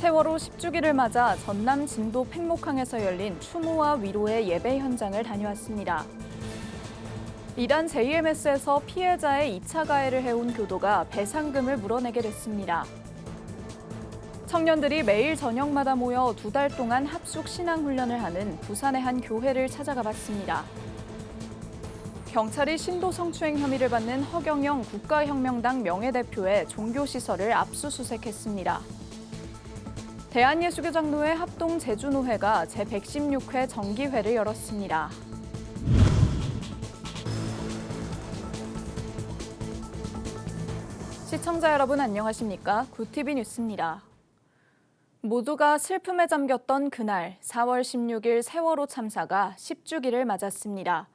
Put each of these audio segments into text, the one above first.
세월호 10주기를 맞아 전남 진도 팽목항에서 열린 추모와 위로의 예배 현장을 다녀왔습니다. 이단 JMS에서 피해자의 2차 가해를 해온 교도가 배상금을 물어내게 됐습니다. 청년들이 매일 저녁마다 모여 2달 동안 합숙 신앙훈련을 하는 부산의 한 교회를 찾아가 봤습니다. 경찰이 신도 성추행 혐의를 받는 허경영 국가혁명당 명예대표의 종교시설을 압수수색했습니다. 대한예수교장로회 합동 제주노회가 제116회 정기회를 열었습니다. 시청자 여러분 안녕하십니까? 굿TV 뉴스입니다. 모두가 슬픔에 잠겼던 그날 4월 16일 세월호 참사가 10주기를 맞았습니다.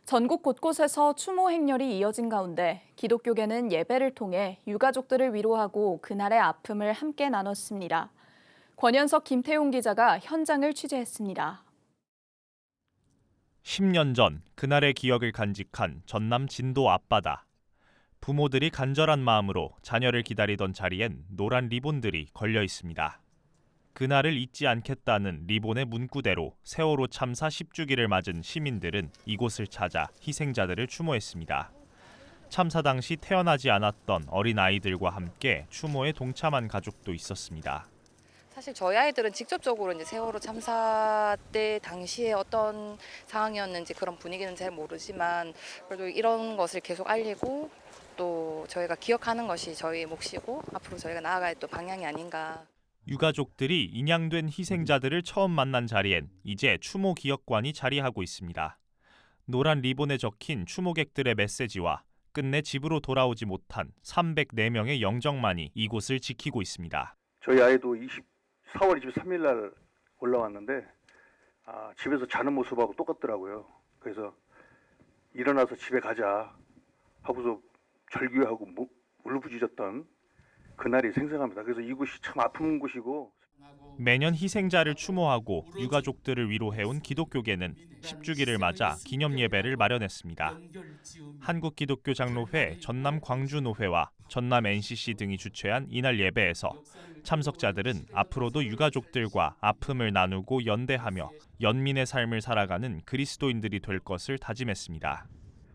전국 곳곳에서 추모 행렬이 이어진 가운데 기독교계는 예배를 통해 유가족들을 위로하고 그날의 아픔을 함께 나눴습니다. 권현석, 김태용 기자가 현장을 취재했습니다. 10년 전 그날의 기억을 간직한 전남 진도 앞바다. 부모들이 간절한 마음으로 자녀를 기다리던 자리엔 노란 리본들이 걸려 있습니다. 그날을 잊지 않겠다는 리본의 문구대로 세월호 참사 10주기를 맞은 시민들은 이곳을 찾아 희생자들을 추모했습니다. 참사 당시 태어나지 않았던 어린 아이들과 함께 추모에 동참한 가족도 있었습니다. 사실 저희 아이들은 직접적으로 이제 세월호 참사 때 당시에 어떤 상황이었는지 그런 분위기는 잘 모르지만 그래도 이런 것을 계속 알리고 또 저희가 기억하는 것이 저희의 몫이고 앞으로 저희가 나아갈 또 방향이 아닌가. 유가족들이 인양된 희생자들을 처음 만난 자리엔 이제 추모 기억관이 자리하고 있습니다. 노란 리본에 적힌 추모객들의 메시지와 끝내 집으로 돌아오지 못한 304명의 영정만이 이곳을 지키고 있습니다. 저희 아이도 4월 23일 날 올라왔는데 집에서 자는 모습하고 똑같더라고요. 그래서 일어나서 집에 가자 하고서 절규하고 울부짖었던 그날이 생생합니다. 그래서 이곳이 참 아픈 곳이고 매년 희생자를 추모하고 유가족들을 위로해온 기독교계는 10주기를 맞아 기념 예배를 마련했습니다. 한국기독교장로회, 전남 광주노회와 전남 NCC 등이 주최한 이날 예배에서 참석자들은 앞으로도 유가족들과 아픔을 나누고 연대하며 연민의 삶을 살아가는 그리스도인들이 될 것을 다짐했습니다.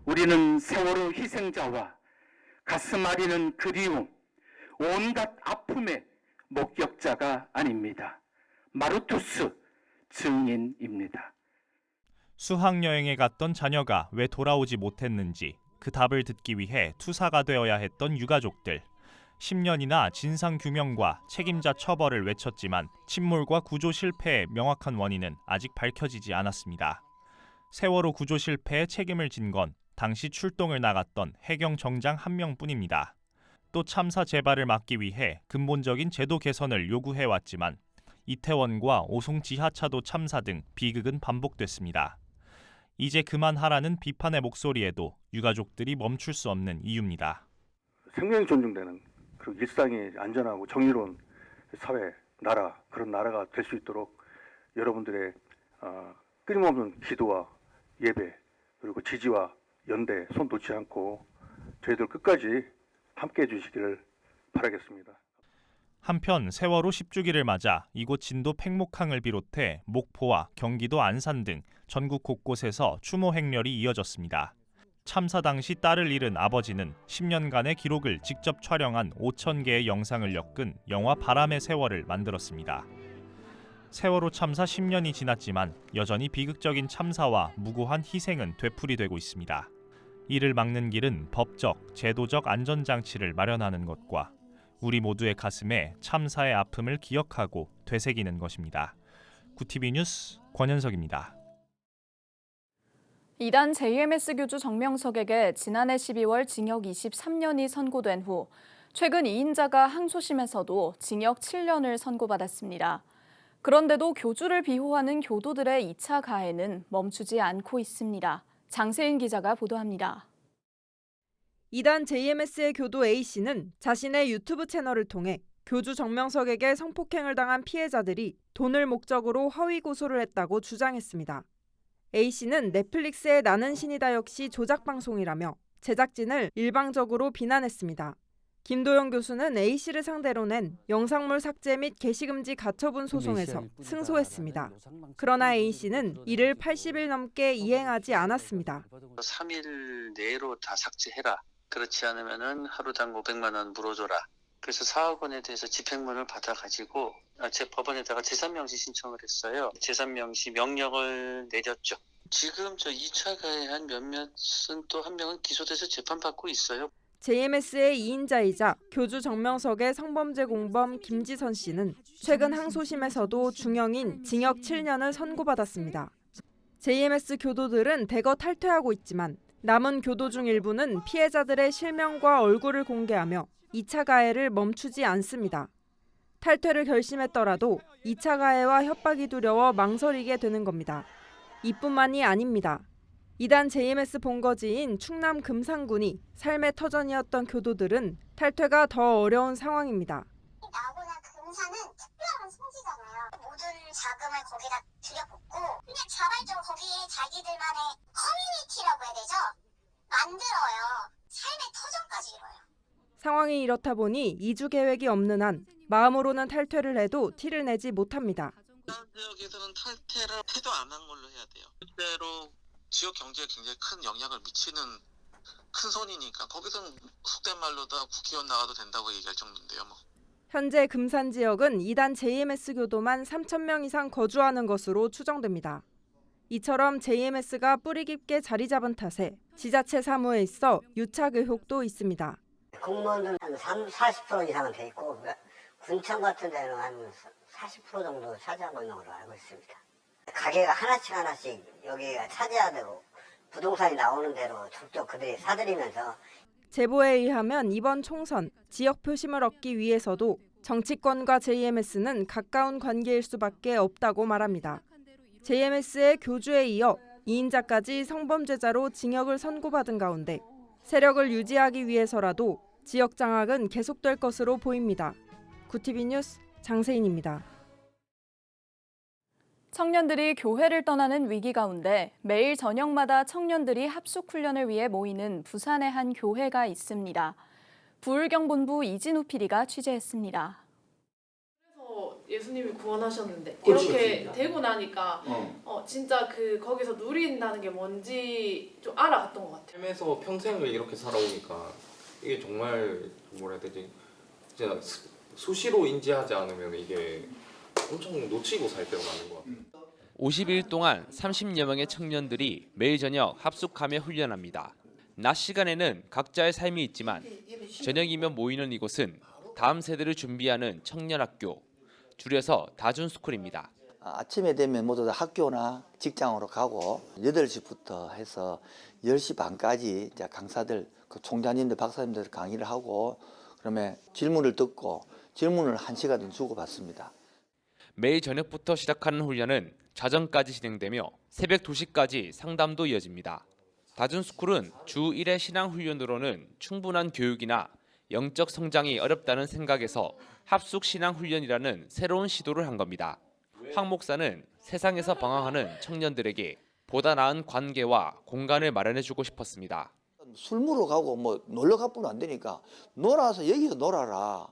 우리는 세월호 희생자와 가슴 아리는 그리움, 온갖 아픔의 목격자가 아닙니다. 마르투스 증인입니다. 수학여행에 갔던 자녀가 왜 돌아오지 못했는지 그 답을 듣기 위해 투사가 되어야 했던 유가족들. 10년이나 진상규명과 책임자 처벌을 외쳤지만 침몰과 구조 실패의 명확한 원인은 아직 밝혀지지 않았습니다. 세월호 구조 실패에 책임을 진 건 당시 출동을 나갔던 해경 정장 1명뿐입니다. 또 참사 재발을 막기 위해 근본적인 제도 개선을 요구해왔지만 이태원과 오송 지하차도 참사 등 비극은 반복됐습니다. 이제 그만하라는 비판의 목소리에도 유가족들이 멈출 수 없는 이유입니다. 생명이 존중되는 그리고 일상이 안전하고 정의로운 사회, 나라, 그런 나라가 될 수 있도록 여러분들의 끊임없는 기도와 예배 그리고 지지와 연대 손 놓지 않고 저희들 끝까지 함께 해주시기를 바라겠습니다. 한편 세월호 10주기를 맞아 이곳 진도 팽목항을 비롯해 목포와 경기도 안산 등 전국 곳곳에서 추모 행렬이 이어졌습니다. 참사 당시 딸을 잃은 아버지는 10년간의 기록을 직접 촬영한 5,000개의 영상을 엮은 영화 바람의 세월을 만들었습니다. 세월호 참사 10년이 지났지만 여전히 비극적인 참사와 무고한 희생은 되풀이되고 있습니다. 이를 막는 길은 법적, 제도적 안전장치를 마련하는 것과 우리 모두의 가슴에 참사의 아픔을 기억하고 되새기는 것입니다. 굿TV 뉴스 권현석입니다. 이단 JMS 교주 정명석에게 지난해 12월 징역 23년이 선고된 후 최근 2인자가 항소심에서도 징역 7년을 선고받았습니다. 그런데도 교주를 비호하는 교도들의 2차 가해는 멈추지 않고 있습니다. 장세인 기자가 보도합니다. 이단 JMS의 교도 A씨는 자신의 유튜브 채널을 통해 교주 정명석에게 성폭행을 당한 피해자들이 돈을 목적으로 허위 고소를 했다고 주장했습니다. A씨는 넷플릭스의 나는 신이다 역시 조작 방송이라며 제작진을 일방적으로 비난했습니다. 김도영 교수는 A씨를 상대로 낸 영상물 삭제 및 게시금지 가처분 소송에서 승소했습니다. 그러나 A씨는 이를 80일 넘게 이행하지 않았습니다. 3일 내로 다 삭제해라. 그렇지 않으면은 하루당 500만 원 물어줘라. 그래서 4억 원에 대해서 집행문을 받아가지고 제 법원에다가 재산명시 신청을 했어요. 재산명시 명령을 내렸죠. 지금 저 2차 가해한 몇몇은 또 한 명은 기소돼서 재판받고 있어요. JMS의 2인자이자 교주 정명석의 성범죄 공범 김지선 씨는 최근 항소심에서도 중형인 징역 7년을 선고받았습니다. JMS 교도들은 대거 탈퇴하고 있지만 남은 교도 중 일부는 피해자들의 실명과 얼굴을 공개하며 2차 가해를 멈추지 않습니다. 탈퇴를 결심했더라도 2차 가해와 협박이 두려워 망설이게 되는 겁니다. 이뿐만이 아닙니다. 이단 JMS 본거지인 충남 금산군이 삶의 터전이었던 교도들은 탈퇴가 더 어려운 상황입니다. 나고나 금산은 특별한 성지잖아요. 모든 자금을 거기다 들여붓고 그냥 자발적으로 거기에 자기들만의 커뮤니티라고 해야 되죠? 만들어요. 삶의 터전까지 이뤄요. 상황이 이렇다 보니 이주 계획이 없는 한 마음으로는 탈퇴를 해도 티를 내지 못합니다. 지역에서는 탈퇴를 해도 안 한 걸로 해야 돼요. 실제로 지역 경제에 굉장히 큰 영향을 미치는 큰 손이니까 거기서는 속된 말로다 국회의원 나가도 된다고 얘기할 정도인데요. 현재 금산 지역은 이단 JMS 교도만 3,000명 이상 거주하는 것으로 추정됩니다. 이처럼 JMS가 뿌리 깊게 자리 잡은 탓에 지자체 사무에 있어 유착 의혹도 있습니다. 공무원들 한 40% 이상은 돼 있고 군청 같은 데는 한 40% 정도 차지하고 있는 걸로 알고 있습니다. 가게가 하나씩 여기가 차지하대로 부동산이 나오는 대로 족족 그들이 사들이면서 제보에 의하면 이번 총선 지역 표심을 얻기 위해서도 정치권과 JMS는 가까운 관계일 수밖에 없다고 말합니다. JMS의 교주에 이어 2인자까지 성범죄자로 징역을 선고받은 가운데 세력을 유지하기 위해서라도 지역 장악은 계속될 것으로 보입니다. 구티비 뉴스 장세인입니다. 청년들이 교회를 떠나는 위기 가운데 매일 저녁마다 청년들이 합숙훈련을 위해 모이는 부산의 한 교회가 있습니다. 부울경본부 이진우 PD가 취재했습니다. 그래서 예수님이 구원하셨는데 그렇지, 이렇게 그렇지. 되고 나니까 진짜 거기서 누린다는 게 뭔지 좀 알아갔던 것 같아요. 삶에서 평생을 이렇게 살아오니까 이게 정말 뭐라 해야 되지? 진짜 수시로 인지하지 않으면 이게 엄청 놓치고 살 때가 많은 것 같아요. 50일 동안 30여 명의 청년들이 매일 저녁 합숙하며 훈련합니다. 낮 시간에는 각자의 삶이 있지만 저녁이면 모이는 이곳은 다음 세대를 준비하는 청년학교, 줄여서 다준스쿨입니다. 아침에 되면 모두 다 학교나 직장으로 가고 8시부터 해서 10시 반까지 이제 강사들, 그 총장님들, 박사님들 강의를 하고 그러면 질문을 듣고 질문을 1시간 주고받습니다. 매일 저녁부터 시작하는 훈련은 자정까지 진행되며 새벽 2시까지 상담도 이어집니다. 다준스쿨은 주 1회 신앙훈련으로는 충분한 교육이나 영적 성장이 어렵다는 생각에서 합숙 신앙훈련이라는 새로운 시도를 한 겁니다. 황 목사는 세상에서 방황하는 청년들에게 보다 나은 관계와 공간을 마련해주고 싶었습니다. 술 먹으러 가고 뭐 놀러 가보면 안 되니까 놀아서 여기서 놀아라.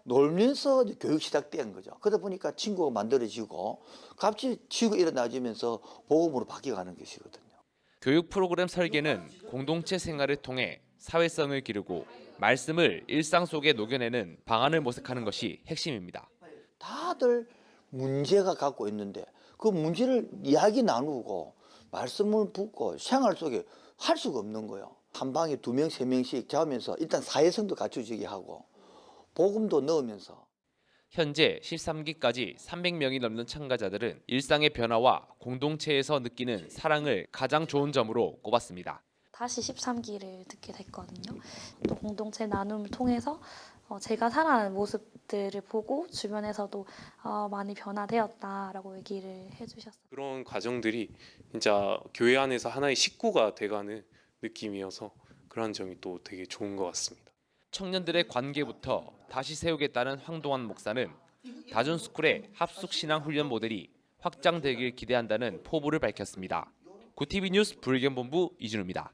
놀면서 교육 시작된 거죠. 그러다 보니까 친구가 만들어지고 갑자기 치고 일어나지면서 복음으로 바뀌어가는 것이거든요. 교육 프로그램 설계는 공동체 생활을 통해 사회성을 기르고 말씀을 일상 속에 녹여내는 방안을 모색하는 것이 핵심입니다. 다들 문제가 갖고 있는데 그 문제를 이야기 나누고 말씀을 붙고 생활 속에 할 수가 없는 거예요. 한 방에 2명, 3명씩 자면서 일단 사회성도 갖춰지게 하고 복음도 넣으면서. 현재 13기까지 300명이 넘는 참가자들은 일상의 변화와 공동체에서 느끼는 사랑을 가장 좋은 점으로 꼽았습니다. 다시 13기를 듣게 됐거든요. 또 공동체 나눔을 통해서 제가 살아가는 모습들을 보고 주변에서도 많이 변화되었다라고 얘기를 해주셨어요. 그런 과정들이 진짜 교회 안에서 하나의 식구가 돼가는 느낌이어서 그런 점이 또 되게 좋은 것 같습니다. 청년들의 관계부터 다시 세우겠다는 황동환 목사는 다준스쿨의 합숙 신앙 훈련 모델이 확장되길 기대한다는 포부를 밝혔습니다. 구티비 뉴스 부울경본부 이진우입니다.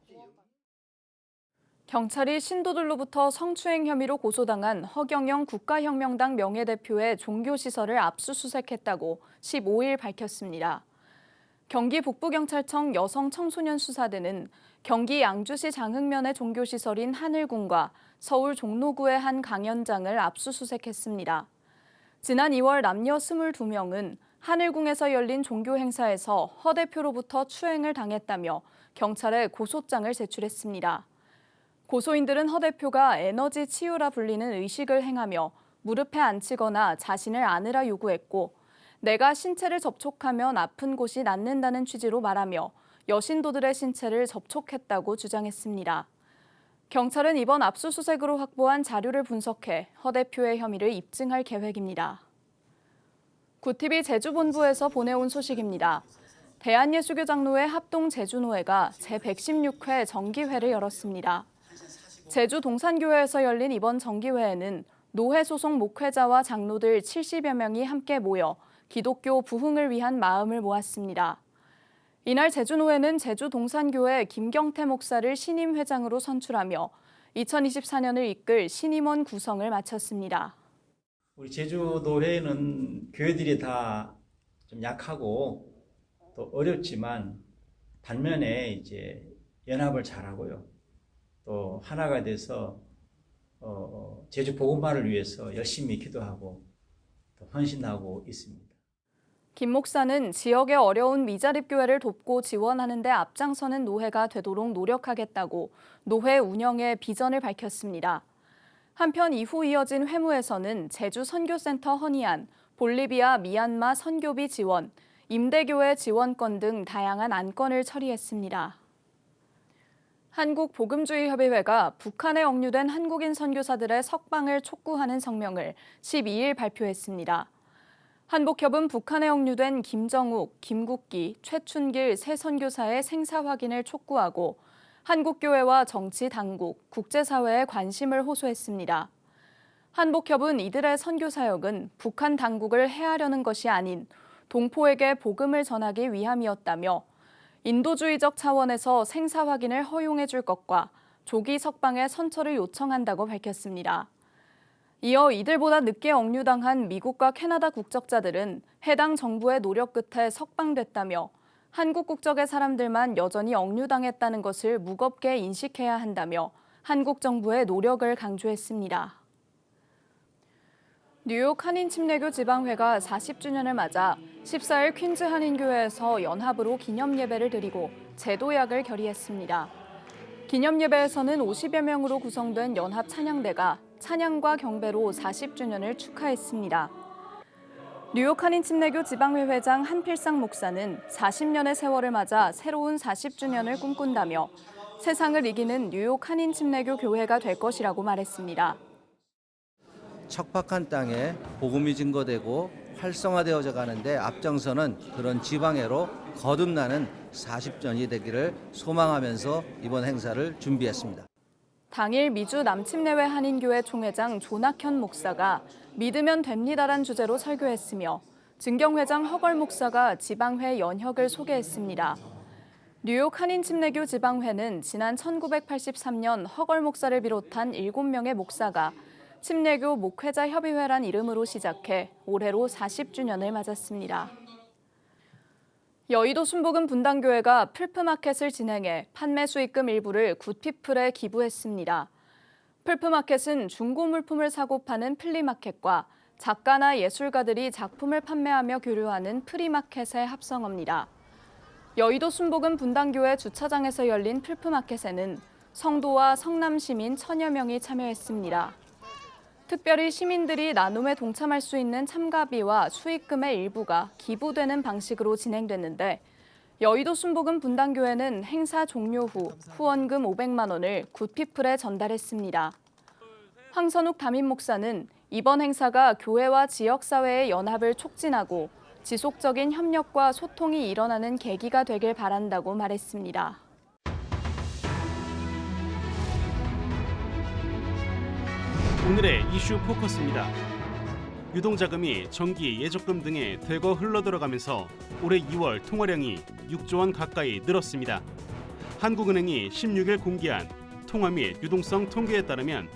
경찰이 신도들로부터 성추행 혐의로 고소당한 허경영 국가혁명당 명예대표의 종교시설을 압수수색했다고 15일 밝혔습니다. 경기 북부경찰청 여성청소년수사대는 경기 양주시 장흥면의 종교시설인 하늘궁과 서울 종로구의 한 강연장을 압수수색했습니다. 지난 2월 남녀 22명은 하늘궁에서 열린 종교 행사에서 허 대표로부터 추행을 당했다며 경찰에 고소장을 제출했습니다. 고소인들은 허 대표가 에너지 치유라 불리는 의식을 행하며 무릎에 앉히거나 자신을 안으라 요구했고 내가 신체를 접촉하면 아픈 곳이 낫는다는 취지로 말하며 여신도들의 신체를 접촉했다고 주장했습니다. 경찰은 이번 압수수색으로 확보한 자료를 분석해 허 대표의 혐의를 입증할 계획입니다. 구TV 제주본부에서 보내온 소식입니다. 대한예수교장로회 합동 제주노회가 제116회 정기회를 열었습니다. 제주 동산교회에서 열린 이번 정기회에는 노회 소속 목회자와 장로들 70여 명이 함께 모여 기독교 부흥을 위한 마음을 모았습니다. 이날 제주노회는 제주 동산교회 김경태 목사를 신임 회장으로 선출하며 2024년을 이끌 신임원 구성을 마쳤습니다. 우리 제주노회는 교회들이 다 좀 약하고 또 어렵지만 반면에 이제 연합을 잘하고요. 또 하나가 돼서 제주 복음화를 위해서 열심히 기도하고 또 헌신하고 있습니다. 김 목사는 지역의 어려운 미자립 교회를 돕고 지원하는 데 앞장서는 노회가 되도록 노력하겠다고 노회 운영의 비전을 밝혔습니다. 한편 이후 이어진 회무에서는 제주 선교센터 헌의안, 볼리비아, 미얀마 선교비 지원, 임대교회 지원권 등 다양한 안건을 처리했습니다. 한국복음주의협의회가 북한에 억류된 한국인 선교사들의 석방을 촉구하는 성명을 12일 발표했습니다. 한복협은 북한에 억류된 김정욱, 김국기, 최춘길 세 선교사의 생사 확인을 촉구하고 한국교회와 정치 당국, 국제사회에 관심을 호소했습니다. 한복협은 이들의 선교 사역은 북한 당국을 해하려는 것이 아닌 동포에게 복음을 전하기 위함이었다며 인도주의적 차원에서 생사 확인을 허용해 줄 것과 조기 석방의 선처를 요청한다고 밝혔습니다. 이어 이들보다 늦게 억류당한 미국과 캐나다 국적자들은 해당 정부의 노력 끝에 석방됐다며 한국 국적의 사람들만 여전히 억류당했다는 것을 무겁게 인식해야 한다며 한국 정부의 노력을 강조했습니다. 뉴욕 한인침례교 지방회가 40주년을 맞아 14일 퀸즈 한인교회에서 연합으로 기념예배를 드리고 제도약을 결의했습니다. 기념예배에서는 50여 명으로 구성된 연합 찬양대가 찬양과 경배로 40주년을 축하했습니다. 뉴욕 한인침례교 지방회 회장 한필상 목사는 40년의 세월을 맞아 새로운 40주년을 꿈꾼다며 세상을 이기는 뉴욕 한인침례교 교회가 될 것이라고 말했습니다. 척박한 땅에 복음이 증거되고 활성화되어져 가는데 앞장서는 그런 지방회로 거듭나는 40전이 되기를 소망하면서 이번 행사를 준비했습니다. 당일 미주 남침내회 한인교회 총회장 조낙현 목사가 믿으면 됩니다란 주제로 설교했으며 증경회장 허걸 목사가 지방회 연혁을 소개했습니다. 뉴욕 한인침례교 지방회는 지난 1983년 허걸 목사를 비롯한 7명의 목사가 침례교 목회자 협의회란 이름으로 시작해 올해로 40주년을 맞았습니다. 여의도 순복음 분당교회가 풀프마켓을 진행해 판매 수익금 일부를 굿피플에 기부했습니다. 풀프마켓은 중고 물품을 사고 파는 플리마켓과 작가나 예술가들이 작품을 판매하며 교류하는 프리마켓의 합성어입니다. 여의도 순복음 분당교회 주차장에서 열린 풀프마켓에는 성도와 성남 시민 1000여 명이 참여했습니다. 특별히 시민들이 나눔에 동참할 수 있는 참가비와 수익금의 일부가 기부되는 방식으로 진행됐는데 여의도 순복음 분당교회는 행사 종료 후 후원금 500만 원을 굿피플에 전달했습니다. 황선욱 담임 목사는 이번 행사가 교회와 지역사회의 연합을 촉진하고 지속적인 협력과 소통이 일어나는 계기가 되길 바란다고 말했습니다. 오늘의 이슈 포커스입니다. 유동자금이 전기, 예적금 등에 대거 흘러들어가면서 올해 2월 통화량이 6조 원 가까이 늘었습니다. 한국은행이 16일 공개한 통화 및 유동성 통계에 따르면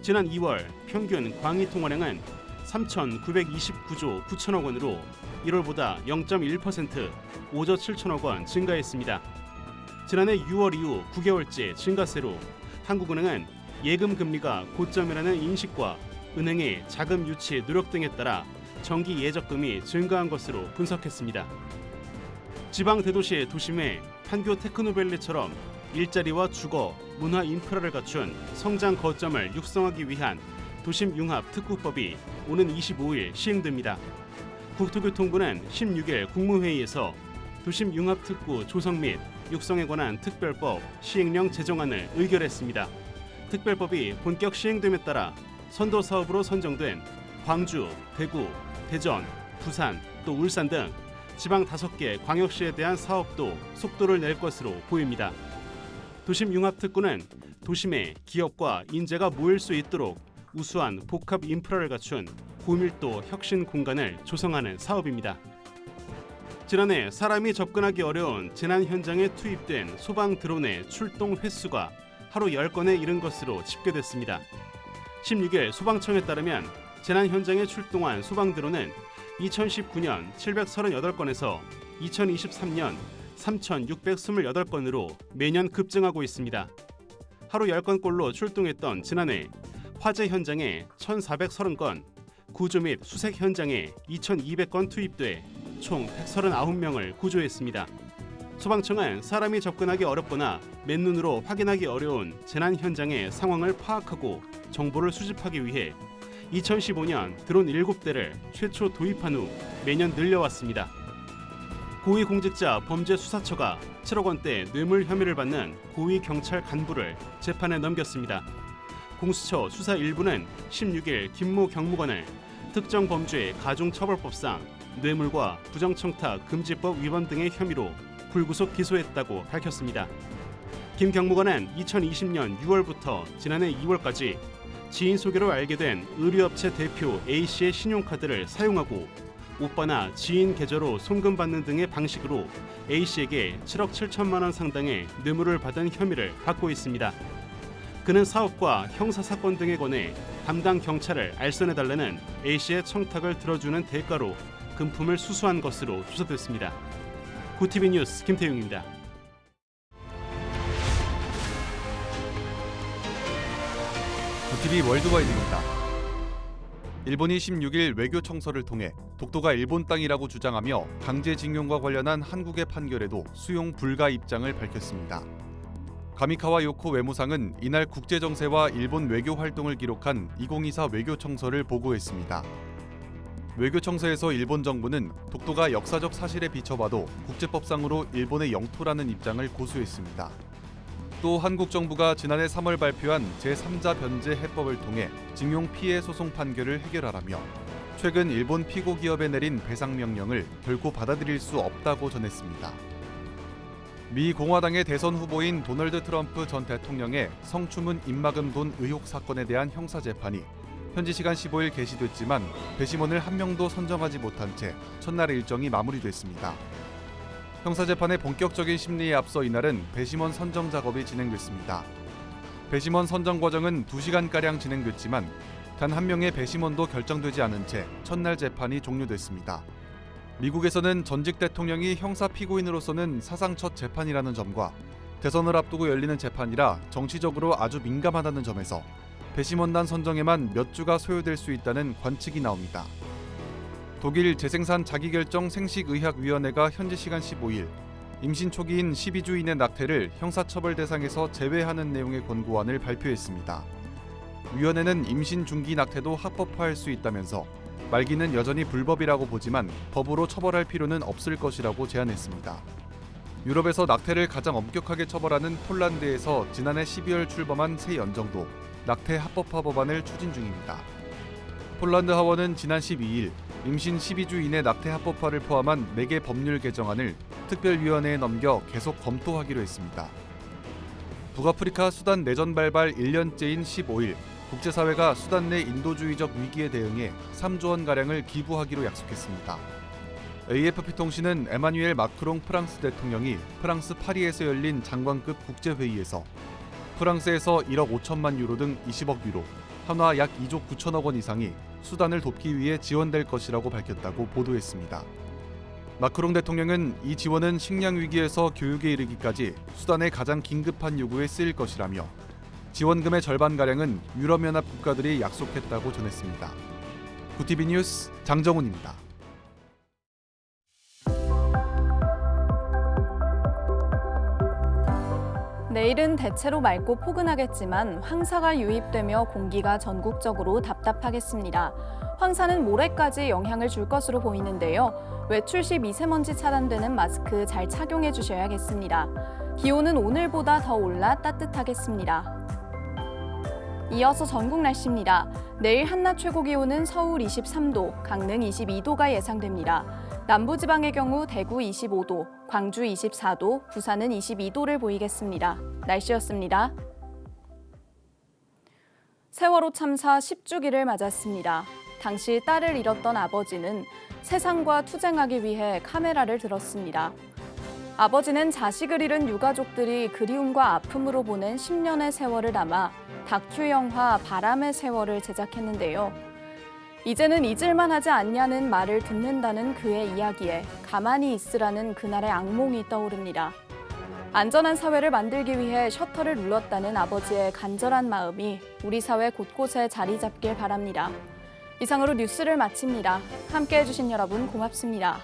지난 2월 평균 광의 통화량은 3,929조 9천억 원으로 1월보다 0.1% 5조 7천억 원 증가했습니다. 지난해 6월 이후 9개월째 증가세로 한국은행은 예금 금리가 고점이라는 인식과 은행의 자금 유치 노력 등에 따라 정기 예적금이 증가한 것으로 분석했습니다. 지방 대도시의 도심에 판교 테크노밸리처럼 일자리와 주거, 문화 인프라를 갖춘 성장 거점을 육성하기 위한 도심 융합 특구법이 오는 25일 시행됩니다. 국토교통부는 16일 국무회의에서 도심 융합 특구 조성 및 육성에 관한 특별법 시행령 제정안을 의결했습니다. 특별법이 본격 시행됨에 따라 선도 사업으로 선정된 광주, 대구, 대전, 부산, 또 울산 등 지방 5개 광역시에 대한 사업도 속도를 낼 것으로 보입니다. 도심 융합 특구는 도심에 기업과 인재가 모일 수 있도록 우수한 복합 인프라를 갖춘 고밀도 혁신 공간을 조성하는 사업입니다. 지난해 사람이 접근하기 어려운 재난 현장에 투입된 소방 드론의 출동 횟수가 하루 10건에 이른 것으로 집계됐습니다. 16일 소방청에 따르면 재난 현장에 출동한 소방 드론은 2019년 738건에서 2023년 3,628건으로 매년 급증하고 있습니다. 하루 10건꼴로 출동했던 지난해 화재 현장에 1,430건, 구조 및 수색 현장에 2,200건 투입돼 총 139명을 구조했습니다. 소방청은 사람이 접근하기 어렵거나 맨눈으로 확인하기 어려운 재난 현장의 상황을 파악하고 정보를 수집하기 위해 2015년 드론 7대를 최초 도입한 후 매년 늘려왔습니다. 고위공직자 범죄수사처가 7억 원대 뇌물 혐의를 받는 고위경찰 간부를 재판에 넘겼습니다. 공수처 수사 1부는 16일 김모 경무관을 특정 범죄 가중처벌법상 뇌물과 부정청탁 금지법 위반 등의 혐의로 불구속 기소했다고 밝혔습니다. 김 경무관은 2020년 6월부터 지난해 2월까지 지인 소개로 알게 된 의류업체 대표 A씨의 신용카드를 사용하고 오빠나 지인 계좌로 송금받는 등의 방식으로 A씨에게 7억 7천만 원 상당의 뇌물을 받은 혐의를 받고 있습니다. 그는 사업과 형사사건 등에 관해 담당 경찰을 알선해달라는 A씨의 청탁을 들어주는 대가로 금품을 수수한 것으로 조사됐습니다. 구TV 뉴스 김태용입니다. 구TV 월드와이드입니다. 일본이 16일 외교 청서를 통해 독도가 일본 땅이라고 주장하며 강제징용과 관련한 한국의 판결에도 수용 불가 입장을 밝혔습니다. 가미카와 요코 외무상은 이날 국제정세와 일본 외교 활동을 기록한 2024 외교 청서를 보고했습니다. 외교 청서에서 일본 정부는 독도가 역사적 사실에 비춰봐도 국제법상으로 일본의 영토라는 입장을 고수했습니다. 또 한국 정부가 지난해 3월 발표한 제3자 변제 해법을 통해 징용 피해 소송 판결을 해결하라며 최근 일본 피고 기업에 내린 배상 명령을 결코 받아들일 수 없다고 전했습니다. 미 공화당의 대선 후보인 도널드 트럼프 전 대통령의 성추문 입막음 돈 의혹 사건에 대한 형사 재판이 현지 시간 15일 개시됐지만 배심원을 한 명도 선정하지 못한 채 첫날 일정이 마무리됐습니다. 형사재판의 본격적인 심리에 앞서 이날은 배심원 선정 작업이 진행됐습니다. 배심원 선정 과정은 2시간가량 진행됐지만 단 한 명의 배심원도 결정되지 않은 채 첫날 재판이 종료됐습니다. 미국에서는 전직 대통령이 형사 피고인으로서는 사상 첫 재판이라는 점과 대선을 앞두고 열리는 재판이라 정치적으로 아주 민감하다는 점에서 배심원단 선정에만 몇 주가 소요될 수 있다는 관측이 나옵니다. 독일 재생산 자기결정 생식의학위원회가 현지 시간 15일 임신 초기인 12주 이내 낙태를 형사처벌 대상에서 제외하는 내용의 권고안을 발표했습니다. 위원회는 임신 중기 낙태도 합법화할 수 있다면서 말기는 여전히 불법이라고 보지만 법으로 처벌할 필요는 없을 것이라고 제안했습니다. 유럽에서 낙태를 가장 엄격하게 처벌하는 폴란드에서 지난해 12월 출범한 새 연정도 낙태 합법화 법안을 추진 중입니다. 폴란드 하원은 지난 12일 임신 12주 이내 낙태 합법화를 포함한 4개 법률 개정안을 특별위원회에 넘겨 계속 검토하기로 했습니다. 북아프리카 수단 내전 발발 1년째인 15일 국제사회가 수단 내 인도주의적 위기에 대응해 3조 원가량을 기부하기로 약속했습니다. AFP 통신은 에마뉴엘 마크롱 프랑스 대통령이 프랑스 파리에서 열린 장관급 국제회의에서 프랑스에서 1억 5천만 유로 등 20억 유로, 한화 약 2조 9천억 원 이상이 수단을 돕기 위해 지원될 것이라고 밝혔다고 보도했습니다. 마크롱 대통령은 이 지원은 식량 위기에서 교육에 이르기까지 수단의 가장 긴급한 요구에 쓰일 것이라며 지원금의 절반가량은 유럽연합 국가들이 약속했다고 전했습니다. 구티비 뉴스 장정훈입니다. 내일은 대체로 맑고 포근하겠지만 황사가 유입되며 공기가 전국적으로 답답하겠습니다. 황사는 모레까지 영향을 줄 것으로 보이는데요. 외출 시 미세먼지 차단되는 마스크 잘 착용해 주셔야겠습니다. 기온은 오늘보다 더 올라 따뜻하겠습니다. 이어서 전국 날씨입니다. 내일 한낮 최고 기온은 서울 23도, 강릉 22도가 예상됩니다. 남부지방의 경우 대구 25도, 광주 24도, 부산은 22도를 보이겠습니다. 날씨였습니다. 세월호 참사 10주기를 맞았습니다. 당시 딸을 잃었던 아버지는 세상과 투쟁하기 위해 카메라를 들었습니다. 아버지는 자식을 잃은 유가족들이 그리움과 아픔으로 보낸 10년의 세월을 담아 다큐 영화 바람의 세월을 제작했는데요. 이제는 잊을만 하지 않냐는 말을 듣는다는 그의 이야기에 가만히 있으라는 그날의 악몽이 떠오릅니다. 안전한 사회를 만들기 위해 셔터를 눌렀다는 아버지의 간절한 마음이 우리 사회 곳곳에 자리 잡길 바랍니다. 이상으로 뉴스를 마칩니다. 함께해 주신 여러분 고맙습니다.